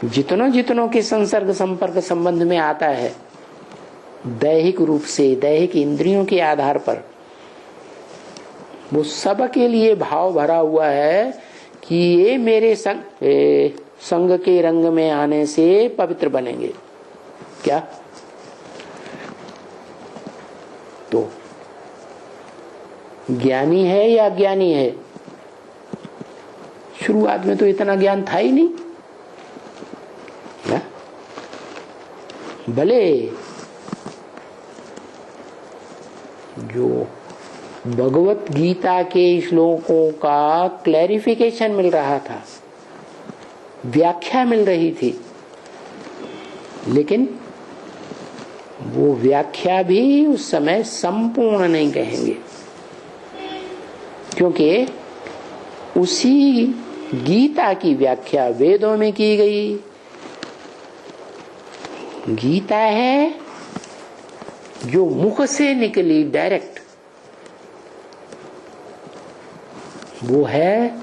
जितनों जितनों के संसर्ग संपर्क संबंध में आता है, दैहिक रूप से, दैहिक इंद्रियों के आधार पर, वो सब के लिए भाव भरा हुआ है कि ये मेरे संग के रंग में आने से पवित्र बनेंगे। क्या? तो ज्ञानी है या अज्ञानी है? शुरुआत में तो इतना ज्ञान था ही नहीं ना? भले जो भगवत गीता के श्लोकों का क्लैरिफिकेशन मिल रहा था, व्याख्या मिल रही थी, लेकिन वो व्याख्या भी उस समय संपूर्ण नहीं कहेंगे, क्योंकि उसी गीता की व्याख्या वेदों में की गई। गीता है जो मुख से निकली डायरेक्ट, वो है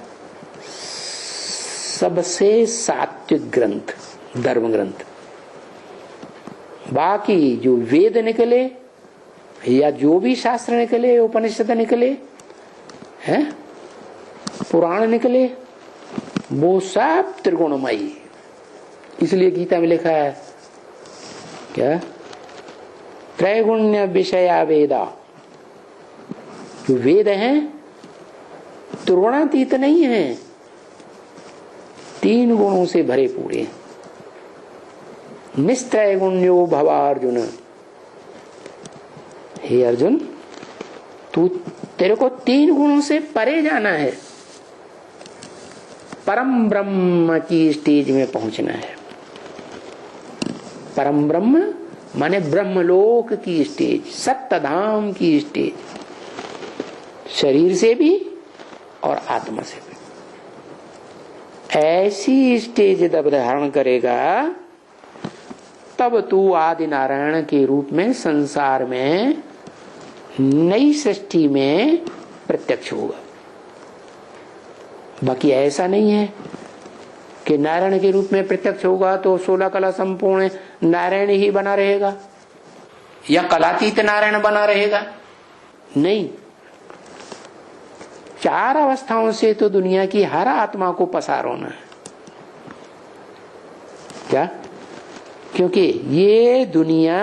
सबसे सात्विक ग्रंथ, धर्म ग्रंथ। बाकी जो वेद निकले या जो भी शास्त्र निकले, उपनिषद निकले हैं, पुराण निकले, वो सब त्रिगुणमयी। इसलिए गीता में लिखा है क्या? त्रैगुण्य विषया वेदा। जो वेद हैं त्रिगुणातीत नहीं है, 3 गुणों से भरे पूरे हैं। निस्त्रैगुण्यो भवा अर्जुन। हे अर्जुन, तेरे को 3 गुणों से परे जाना है, परम ब्रह्म की स्टेज में पहुंचना है। परम ब्रह्म माने ब्रह्मलोक की स्टेज, सप्तधाम की स्टेज, शरीर से भी और आत्मा से भी। ऐसी स्टेज जब धारण करेगा तब तू आदि नारायण के रूप में संसार में नई सृष्टि में प्रत्यक्ष होगा। बाकी ऐसा नहीं है कि नारायण के रूप में प्रत्यक्ष होगा तो 16 कला संपूर्ण नारायण ही बना रहेगा या कलातीत नारायण बना रहेगा। नहीं, 4 अवस्थाओं से तो दुनिया की हर आत्मा को पसार होना है। क्या? क्योंकि ये दुनिया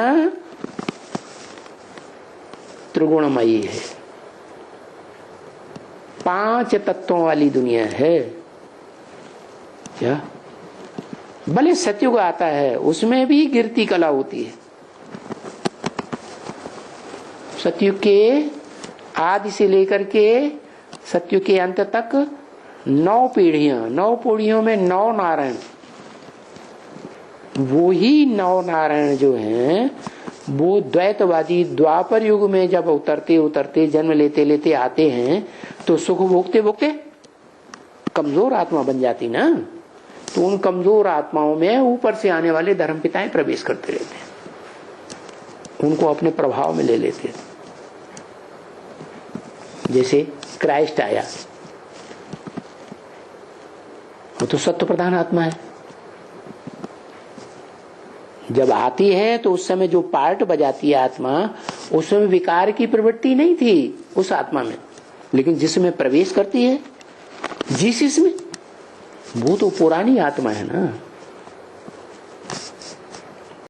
त्रिगुणमयी है, 5 तत्वों वाली दुनिया है। क्या? भले सतयुग आता है, उसमें भी गिरती कला होती है। सतयुग के आदि से लेकर के सतयुग के अंत तक 9 पीढ़ियां, 9 पीढ़ियों में 9 नारायण। वो ही 9 नारायण जो हैं वो द्वैतवादी द्वापर युग में जब उतरते उतरते जन्म लेते लेते आते हैं तो सुख भोगते भोगते कमजोर आत्मा बन जाती ना, तो उन कमजोर आत्माओं में ऊपर से आने वाले धर्मपिताएं प्रवेश करते रहते हैं, उनको अपने प्रभाव में ले लेते हैं। जैसे क्राइस्ट आया, वो तो सत्व प्रधान आत्मा है। जब आती है तो उस समय जो पार्ट बजाती है आत्मा, उस समय विकार की प्रवृत्ति नहीं थी उस आत्मा में, लेकिन जिसमें प्रवेश करती है जिसमें, वो तो पुरानी आत्मा है ना।